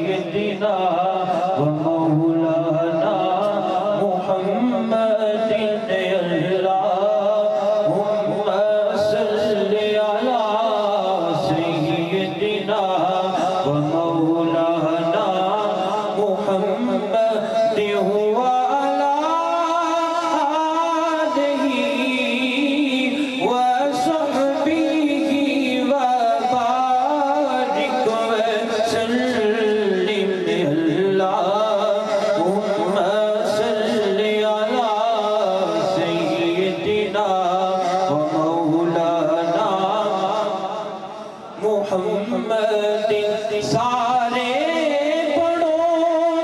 سيدنا ومولانا محمد اللهم صل على سيدنا ومولانا محمد وعلى آله وصحبه وبارك وسلم اللهم صل على سيدنا ومولانا محمد سارے پڑھو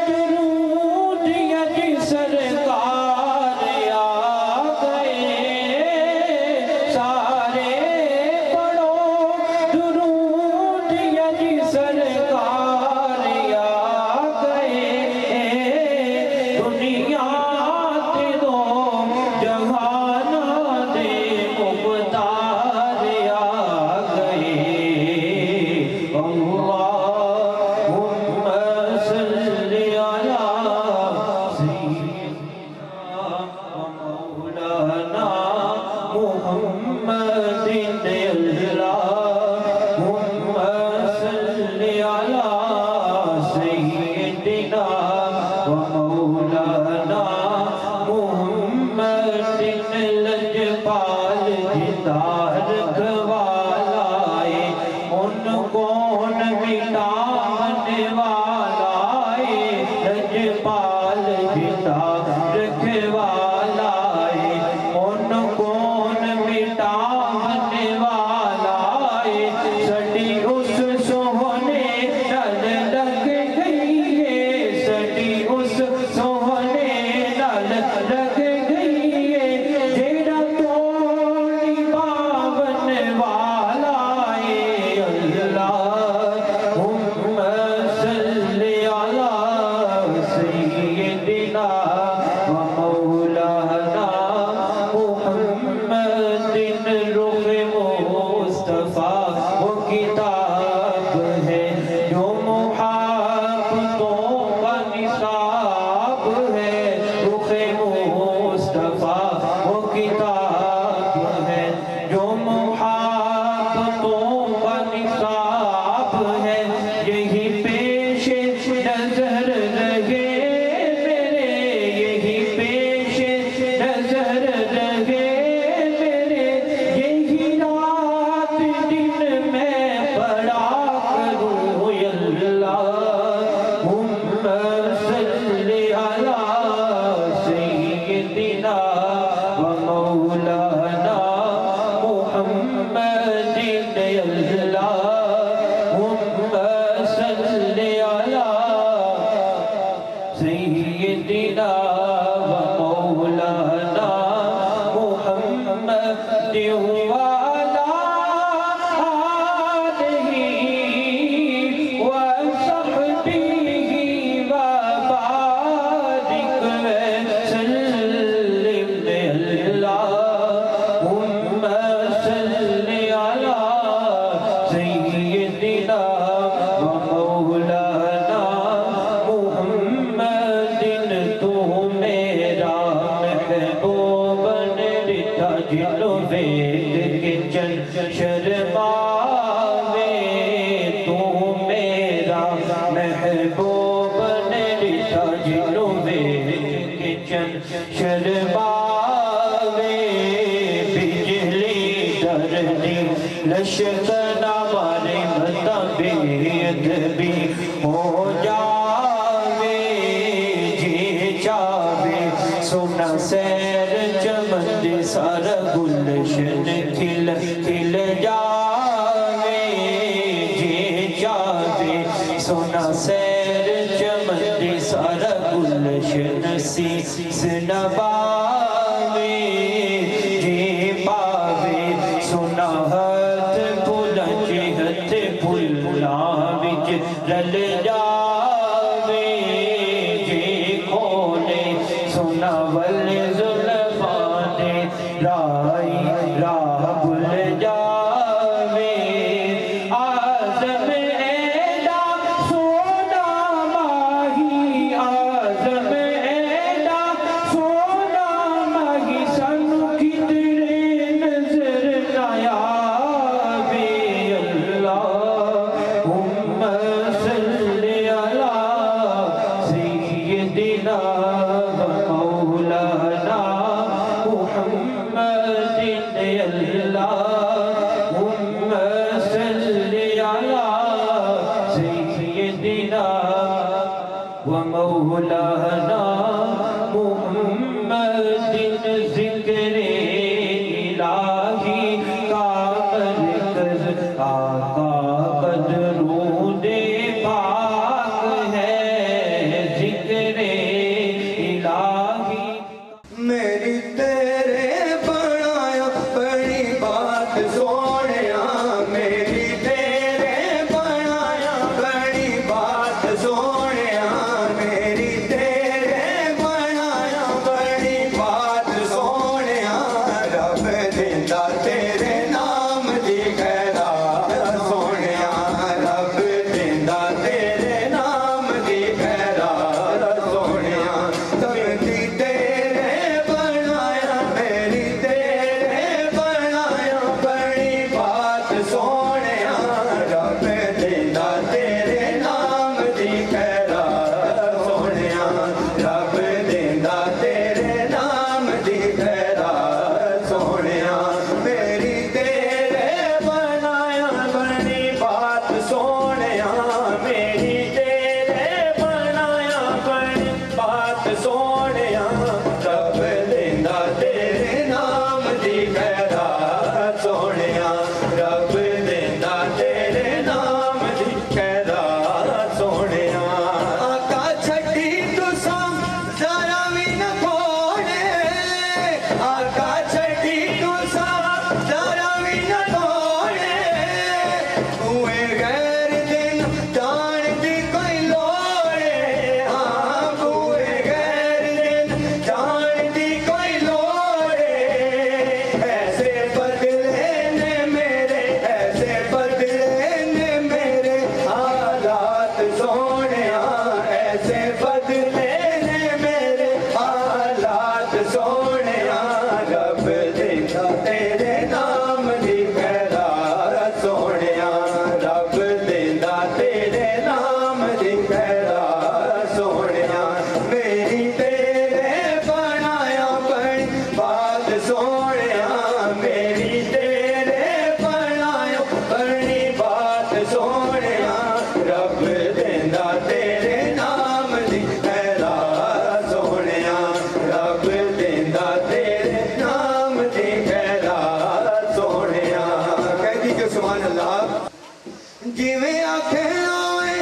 درود یج سرکار آ گئے سارے پڑھو درود یج سرکار آ گئے دنیا تے دو جہان دے مختار آ گئے اللهم صل على سيدنا ومولانا محمد اللهم صل على سيدنا ومولانا محمد لجپال جدار گوالائے ان کون مٹانے والا ہے لجپال جدار گوالائے ان کون مٹانے والا ہے سڑی اس سوہنے نل لگ گئی ہے سڑی اس سوہنے نل لگ گئی ہے جیڑا توڑی باون والا ہے اللہم صل على سيدنا ومولانا محمد رخ مصطفیٰ وہ کتاب ہے جو محبتوں کا نصاب ہے رخ مصطفیٰ وہ کتاب ہے جو محبتوں کا نصاب ہے یہی پیش نظر رہے میرے یہی پیش نظر رہے میرے یہی رات دن میں پڑھا کروں اللہم صل على سيدنا ومولانا محمد اللہم صل على سيدنا ومولانا محمد وعلى آله وصحبه وبارك وسلم اللهم صل على سيدنا ومولانا محمد تو میرا محبوب نرتا جنو وید کے چل شرماوے تو میرا محبوب نرتا جنو وید کے چل شرماوے بجلی دردی لشکنا مارے مطبیعت بھی ہو جاوے جی چاوے سونا سیر چمن دے سارا گلشن کھل کھل جاوے جی چاوے سونا سیر چمن دے سارا گلشن سیس نباوے جی پاوے سونا ہاتھ پھولا چہت پھولا وچ رل جاوے جی کھولے سونا ول زلفان دے رائی راہ بھل جاوے آزم ایڈا سونا ਜਿਵੇਂ ਆਖੇ ਓਏ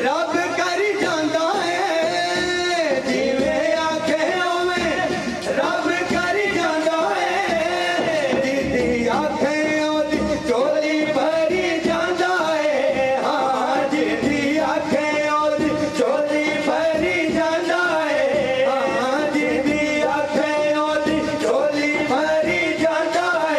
ਰੱਬ ਕਰ ਜਾਂਦਾ ਏ ਜਿਵੇਂ ਆਖੇ ਓਏ ਰੱਬ ਕਰ ਜਾਂਦਾ ਏ ਜਿੱਦੀ ਆਖੇ ਉਹਦੀ ਝੋਲੀ ਭਰੀ ਜਾਂਦਾ ਏ ਹਾਂ ਜਿੱਦੀ ਆਖੇ ਉਹਦੀ ਝੋਲੀ ਭਰੀ ਜਾਂਦਾ ਏ ਹਾਂ ਜਿੱਦੀ ਆਖੇ ਉਹਦੀ ਝੋਲੀ ਭਰੀ ਜਾਂਦਾ ਏ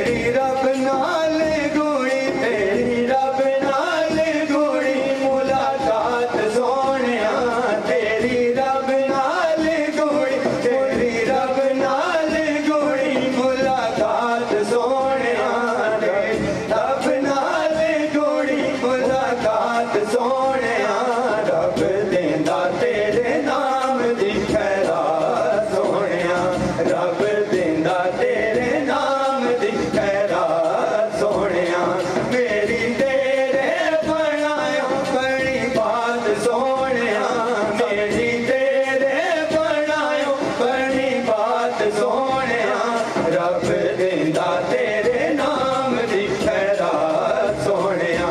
ਤੇਰੀ ਰੱਬ ਨਾਲ ਗੋਲੀ ਤੇਰੀ ਰੱਬ ਨਾਲ ਗੋਲੀ ਮੁਲਾਕਾਤ ਸੋਹਣਿਆ ਤੇਰੀ ਰੱਬ ਨਾਲ ਗੋਲੀ ਤੇਰੀ ਰੱਬ ਨਾਲ ਗੋਲੀ ਮੁਲਾਕਾਤ ਸੋਹਣਿਆ ਰੱਬ ਨਾਲ ਗੋਲੀ ਮੁਲਾਕਾਤ ਸੋਹਣਿਆ ਰੱਬ ਦਿੰਦਾ ਤੇਰੇ ਨਾਮ ਦੀ ਖੈਰਾਤ ਸੋਹਣਿਆ ਰੱਬ ਦਿੰਦਾ ਤੇਰੇ ਨਾਮ ਦੀ ਖੈਰਾਤ ਸੋਹਣਿਆ ਮੇਰੀ ਤੇਰੇ ਬਣਾਇਓ ਬੜੀ ਬਾਤ ਸੋਹਣਿਆ ਮੇਰੀ ਤੇਰੇ ਬਣਾਇਓ ਬੜੀ ਬਾਤ ਸੋਹਣਿਆ ਰੱਬ ਦਿੰਦਾ ਤੇਰੇ ਨਾਮ ਦੀ ਖੈਰਾਤ ਸੋਹਣਿਆ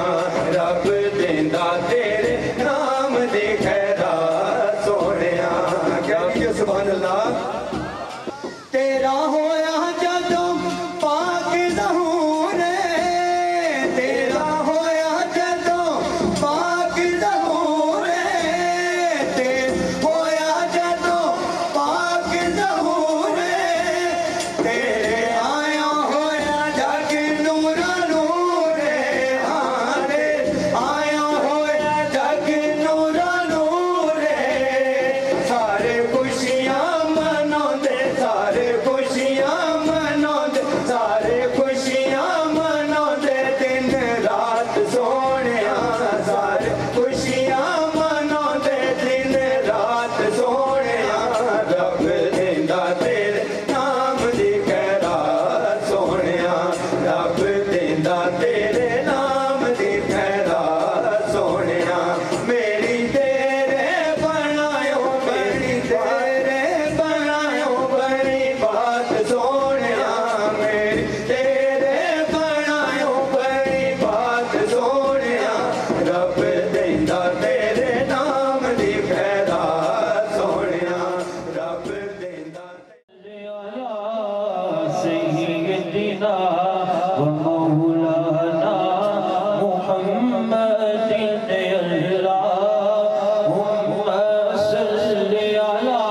ਰੱਬ ਦਿੰਦਾ ਤੇਰੇ ਨਾਮ ਦੀ ਖੈਰਾਤ ਸੋਹਣਿਆ ਕਹਿੰਦੀ ਸੁਭਾਨ ਅੱਲਾਹ ਤੇਰਾ ਹੋਇਆ ਜਦੋਂ ਪਾਕ ਜ਼ਹੂਰ ਤੇਰਾ ਹੋਇਆ ਜਦੋਂ ਪਾਕ ਜ਼ਹੂਰ ਤੇ ਹੋਇਆ ਜਦੋਂ ਪਾਕ ਜ਼ਹੂਰ ਤੇਰੇ ਆਇਆ ਹੋਇਆ ਜਗ ਨੂਰਾ ਨੂਰ ਹਾਂ ਰੇ ਆਇਆ ਹੋਇਆ ਜਗ ਨੂਰਾ ਨੂਰ ਸਾਰੇ ਖੁਸ਼ੀਆਂ ਮਨਾਉਂਦੇ ਸਾਰੇ ਖੁਸ਼ੀਆਂ ਮਨਾਉਂਦੇ ਸਾਰੇ ਖੁਸ਼ੀਆਂ ਮਨਾਉਂਦੇ ਦਿਨ ਰਾਤ ਸੋਹਣਿਆ ਸਾਰੇ ਖੁਸ਼ੀਆਂ ਮਨਾਉਂਦੇ ਦਿਨ ਰਾਤ ਸੋਹਣਿਆ ਰੱਬ ਦਿੰਦਾ ਤੇਰੇ ਨਾਮ ਦੀ ਖੈਰਾਤ ਸੋਹਣਿਆ ਰੱਬ ਦਿੰਦਾ ਤੇਰੇ ਨਾਮ ਦੀ ਖੈਰਾਤ ਸੋਹਣਿਆ ਮੇਰੀ ਤੇਰੇ ਬਣਾਇਓ ਬੜੀ ਤੇਰੇ ਬਣਾਇਓ ਬੜੀ ਬਾਤ ਸੋਹਣਿਆ ਮੇਰੀ ਤੇਰੇ ਬਣਾਇਓ ਬੜੀ ਬਾਤ ਸੋਹਣਿਆ ਰੱਬ ਦਿੰਦਾ ਤੇਰੇ ਨਾਮ ਦੀ ਖੈਰਾਤ ਸੋਹਣਿਆ ਰੱਬ ਦਿੰਦਾ سيدنا ومولانا محمد اللهم صل على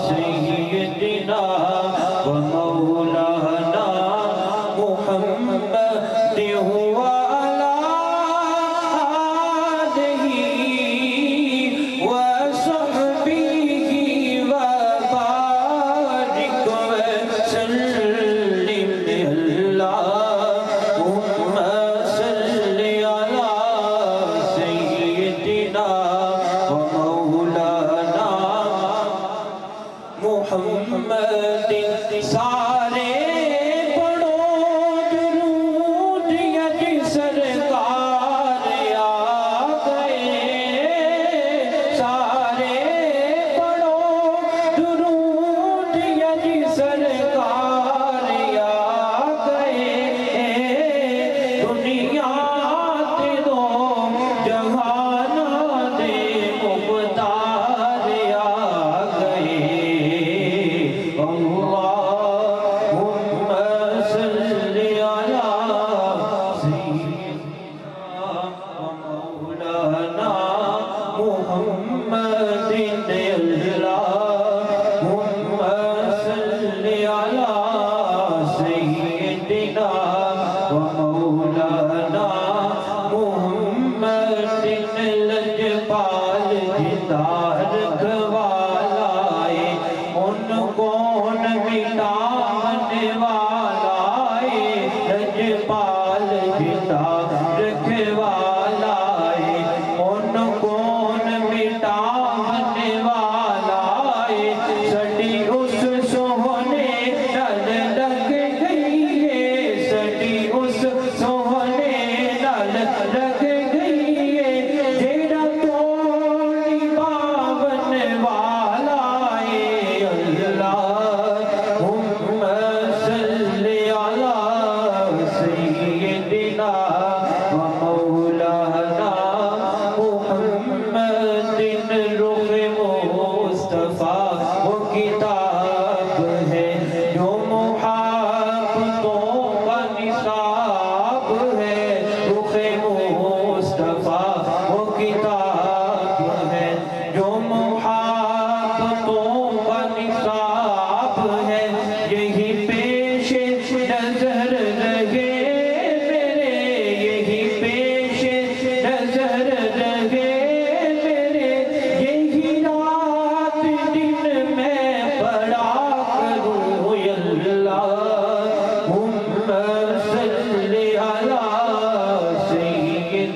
سيدنا ومولانا محمد وعلى آله وصحبه وبارك وسلم اللهم صل على سيدنا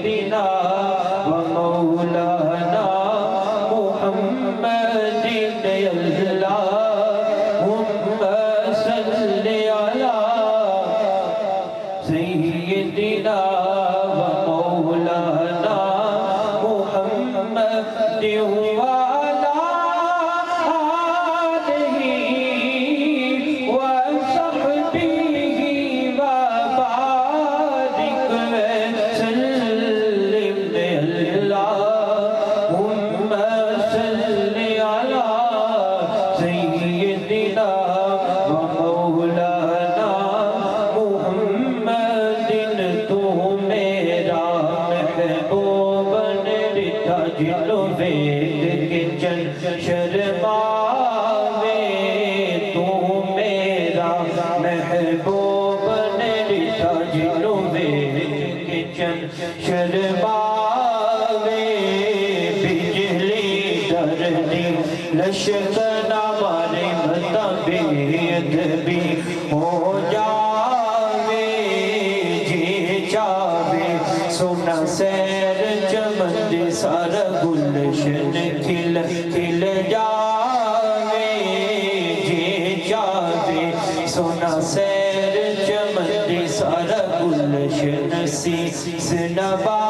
سيدنا ومولانا محمد اللهم صل على سيدنا ومولانا محمد وعلى آله وصحبه وبارك وسلم اللهم صل على سيدنا ومولانا محمد تو میرا محبوب نرتا جلو وید کے چل شرماوے تو میرا محبوب نرتا جلو وید کے چل شرماوے بجلی دردی لشکر ہمارے مطابیت بھی ہو جاوے جی چاوے سونا سیر چمن دے سارا گلشن کھل کھل جاوے جی چاوے سونا سیر چمن دے سارا گلشن سی سنبا